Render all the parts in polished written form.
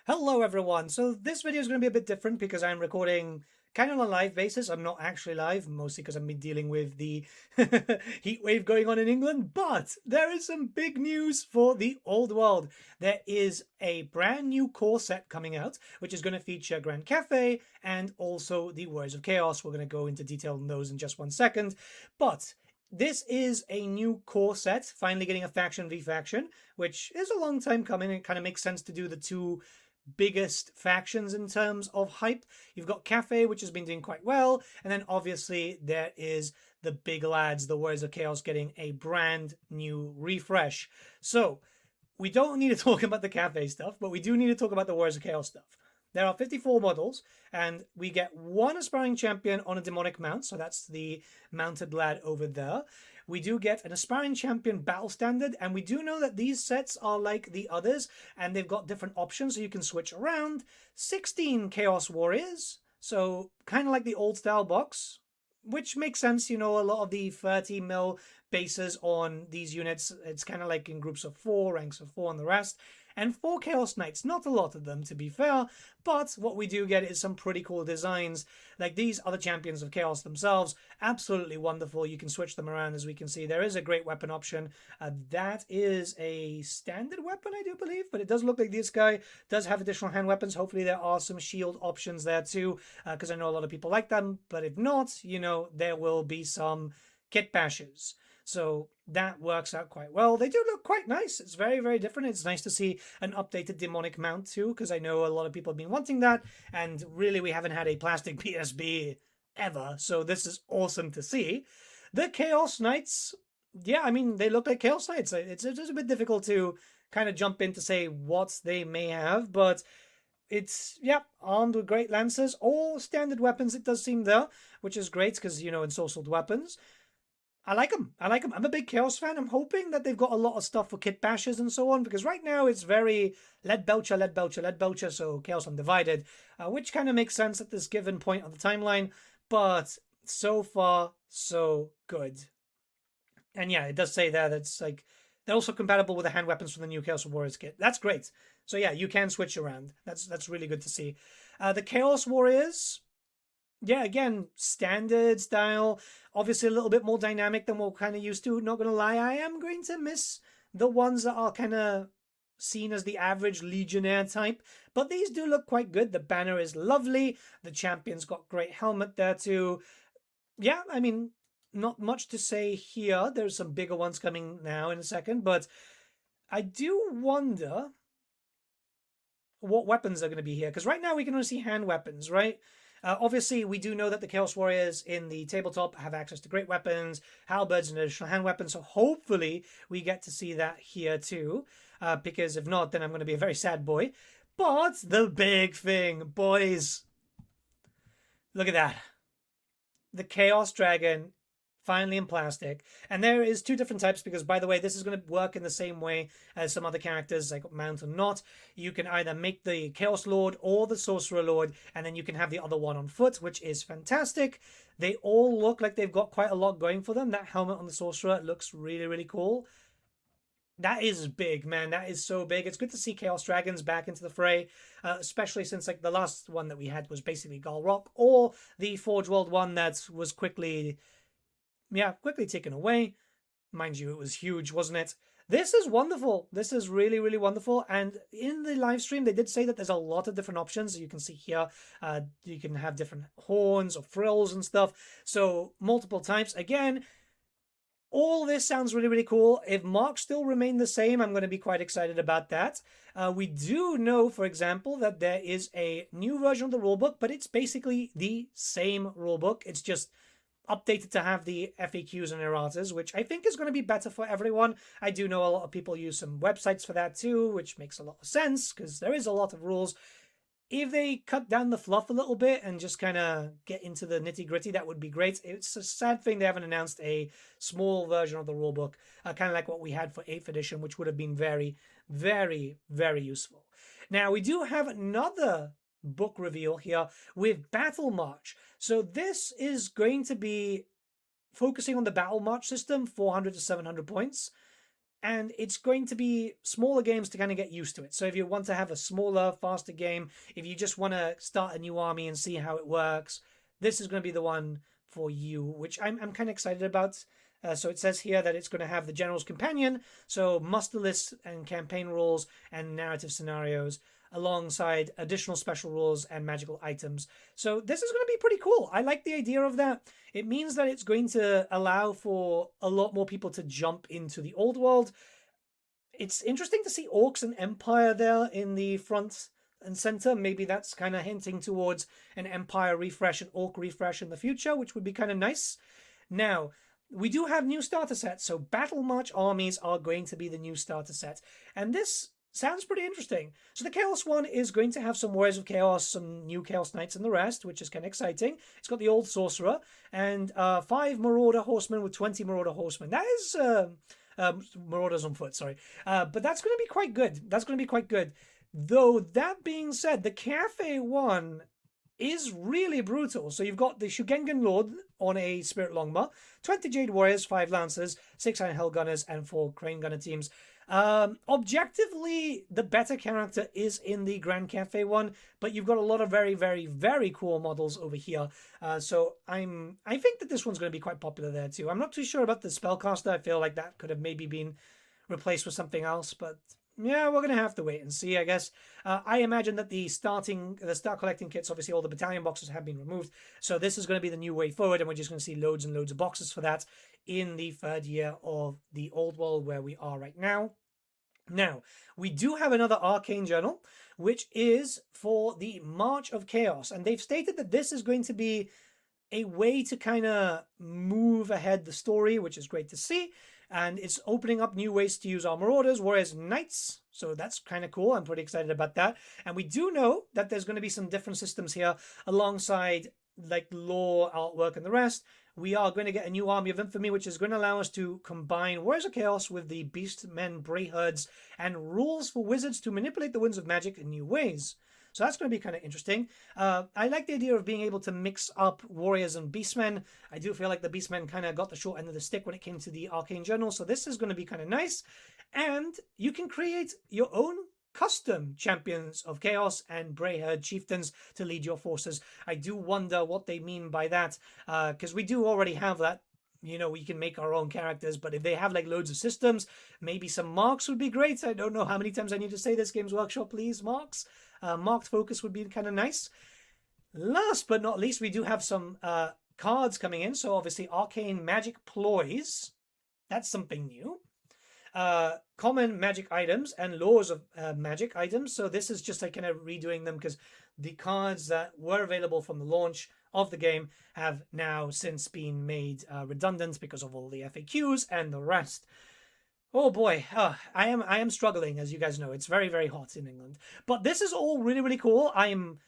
Hello everyone! So this video is going to be a bit different because I'm recording kind of on a live basis. I'm not actually live, mostly because I've been dealing with the heat wave going on in England. But there is some big news for the old world. There is a brand new core set coming out, which is going to feature Grand Cafe and also the Words of Chaos. We're going to go into detail on those in just 1 second. But this is a new core set, finally getting a faction v faction, which is a long time coming. It kind of makes sense to do the two biggest factions in terms of hype. You've got Cafe, which has been doing quite well, and then obviously there is the big lads, the Warriors of Chaos, getting a brand new refresh. So we don't need to talk about the Cafe stuff, but we do need to talk about the Warriors of Chaos stuff. There are 54 models, and we get one aspiring champion on a demonic mount, so that's the mounted lad over there. We do get an aspiring champion battle standard, and we do know that these sets are like the others, and they've got different options, so you can switch around. 16 Chaos Warriors, so kind of like the old style box, which makes sense. You know, a lot of the 30 mil bases on these units, it's kind of like in groups of 4, ranks of 4 and the rest. And 4 Chaos Knights, not a lot of them to be fair, but what we do get is some pretty cool designs. Like these are the champions of Chaos themselves, absolutely wonderful. You can switch them around, as we can see. There is a great weapon option. That is a standard weapon, I do believe, but it does look like this guy does have additional hand weapons. Hopefully there are some shield options there too, because I know a lot of people like them, but if not, you know, there will be some kit bashes. So that works out quite well. They do look quite nice. It's very, very different. It's nice to see an updated demonic mount too, because I know a lot of people have been wanting that, and really we haven't had a plastic PSB ever, so this is awesome to see. The Chaos Knights, yeah, I mean, they look like Chaos Knights. It's a bit difficult to kind of jump in to say what they may have, but it's, yeah, armed with great lancers, all standard weapons it does seem there, which is great because, you know, ensorcelled weapons. I like them. I like them. I'm a big Chaos fan. I'm hoping that they've got a lot of stuff for kit bashes and so on, because right now it's very lead belcher, lead belcher, lead belcher, so Chaos Undivided, which kind of makes sense at this given point of the timeline, but so far, so good. And yeah, it does say there that it's like, they're also compatible with the hand weapons from the new Chaos Warriors kit. That's great. So yeah, you can switch around. That's really good to see. The Chaos Warriors, yeah, again, standard style, obviously a little bit more dynamic than we're kind of used to. Not going to lie, I am going to miss the ones that are kind of seen as the average Legionnaire type, but these do look quite good. The banner is lovely. The champion's got great helmet there too. Yeah, I mean, not much to say here. There's some bigger ones coming now in a second, but I do wonder what weapons are going to be here, because right now we can only see hand weapons, right? Obviously, we do know that the Chaos Warriors in the tabletop have access to great weapons, halberds, and additional hand weapons, so hopefully we get to see that here too, because if not, then I'm going to be a very sad boy. But the big thing, boys, look at that. The Chaos Dragon, finally in plastic. And there is 2 different types, because by the way, this is going to work in the same way as some other characters like Mount and Not. You can either make the Chaos Lord or the Sorcerer Lord, and then you can have the other one on foot, which is fantastic. They all look like they've got quite a lot going for them. That helmet on the Sorcerer looks really, really cool. That is big, man. That is so big. It's good to see Chaos Dragons back into the fray, especially since like the last one that we had was basically Galrock, or the Forge World one that was quickly taken away. Mind you, it was huge, wasn't it? This is wonderful. This is really, really wonderful. And in the live stream, they did say that there's a lot of different options. You can see here, you can have different horns or frills and stuff. So multiple types. Again, all this sounds really, really cool. If marks still remain the same, I'm going to be quite excited about that. We do know, for example, that there is a new version of the rulebook, but it's basically the same rulebook. It's just updated to have the FAQs and erratas, which I think is going to be better for everyone. I do know a lot of people use some websites for that too, which makes a lot of sense because there is a lot of rules. If they cut down the fluff a little bit and just kind of get into the nitty gritty, that would be great. It's a sad thing they haven't announced a small version of the rulebook, kind of like what we had for 8th edition, which would have been very, very, very useful. Now, we do have another book reveal here with Battle March. So this is going to be focusing on the Battle March system, 400 to 700 points. and it's going to be smaller games to kind of get used to it. So if you want to have a smaller, faster game, if you just want to start a new army and see how it works, this is going to be the one for you, which I'm kind of excited about. So it says here that it's going to have the General's Companion, so muster lists and campaign rules and narrative scenarios, alongside additional special rules and magical items. So this is going to be pretty cool. I like the idea of that. It means that it's going to allow for a lot more people to jump into the old world. It's interesting to see Orcs and Empire there in the front and center. Maybe that's kind of hinting towards an Empire refresh and Orc refresh in the future, which would be kind of nice. Now, we do have new starter sets, so Battle March armies are going to be the new starter set. And this sounds pretty interesting. So the Chaos one is going to have some Warriors of Chaos, some new Chaos Knights and the rest, which is kind of exciting. It's got the old Sorcerer, and 5 Marauder Horsemen with 20 Marauder Horsemen. That is Marauders on foot, sorry. But that's going to be quite good. That's going to be quite good. Though, that being said, the Cafe one is really brutal. So you've got the Shugengan Lord on a Spirit Longbow, 20 Jade Warriors, 5 Lancers, 6 Iron Hell Gunners, and 4 Crane Gunner teams. Objectively, the better character is in the Grand Cafe one, but you've got a lot of very, very, very cool models over here. So I think that this one's going to be quite popular there too. I'm not too sure about the Spellcaster. I feel like that could have maybe been replaced with something else, but yeah, we're going to have to wait and see, I guess. I imagine that the start collecting kits, obviously all the battalion boxes have been removed. So this is going to be the new way forward, and we're just going to see loads and loads of boxes for that in the 3rd year of the old world where we are right now. Now, we do have another Arcane journal, which is for the March of Chaos. And they've stated that this is going to be a way to kind of move ahead the story, which is great to see. And it's opening up new ways to use our Marauders, whereas Knights, so that's kind of cool. I'm pretty excited about that. And we do know that there's going to be some different systems here alongside like lore, artwork, and the rest. We are going to get a new Army of Infamy, which is going to allow us to combine Warriors of Chaos with the Beastmen, Bray Herds, and rules for wizards to manipulate the winds of magic in new ways. So that's going to be kind of interesting. I like the idea of being able to mix up Warriors and Beastmen. I do feel like the Beastmen kind of got the short end of the stick when it came to the Arcane Journal, so this is going to be kind of nice. And you can create your own custom Champions of Chaos and Bray Herd Chieftains to lead your forces. I do wonder what they mean by that, because we do already have that. You know, we can make our own characters, but if they have like loads of systems, maybe some marks would be great. I don't know how many times I need to say this, Games Workshop, please, marks. Marked focus would be kind of nice. Last but not least, we do have some cards coming in. So obviously Arcane Magic Ploys. That's something new. Common magic items and laws of magic items. So this is just like kind of redoing them because the cards that were available from the launch of the game have now since been made redundant because of all the FAQs and the rest. Oh boy, I am struggling, as you guys know. It's very, very hot in England. But this is all really, really cool. I am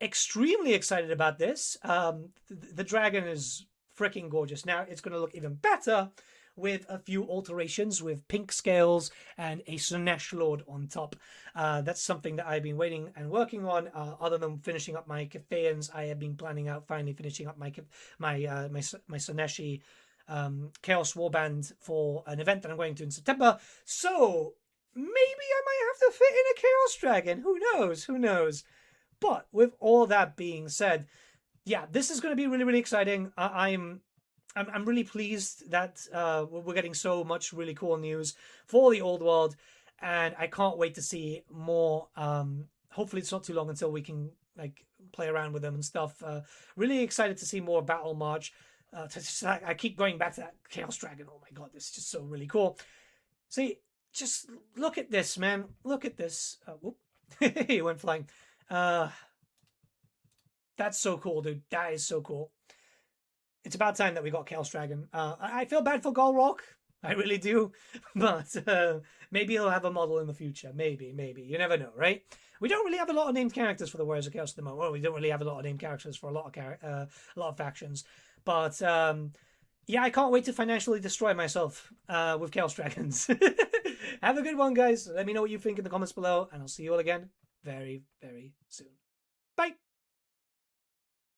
extremely excited about this. The dragon is freaking gorgeous. Now it's going to look even better with a few alterations with pink scales and a Slanesh Lord on top. That's something that I've been waiting and working on. Other than finishing up my Cathayans, I have been planning out finally finishing up my Slaneshi Chaos Warband for an event that I'm going to in September. So maybe I might have to fit in a Chaos Dragon. Who knows? Who knows? But with all that being said, yeah, this is going to be really, really exciting. I'm really pleased that we're getting so much really cool news for the old world, and I can't wait to see more. Hopefully it's not too long until we can like play around with them and stuff. Really excited to see more Battle March. I keep going back to that Chaos Dragon. Oh my god, this is just so really cool. See, just look at this, man. Look at this. Whoop. He went flying. That's so cool, dude. That is so cool. It's about time that we got Chaos Dragon. I feel bad for Golrock. I really do. But maybe he'll have a model in the future. Maybe. You never know, right? We don't really have a lot of named characters for the Warriors of Chaos at the moment. Well, we don't really have a lot of named characters for a lot of factions. But yeah, I can't wait to financially destroy myself with Chaos Dragons. Have a good one, guys. Let me know what you think in the comments below, and I'll see you all again very, very soon. Bye.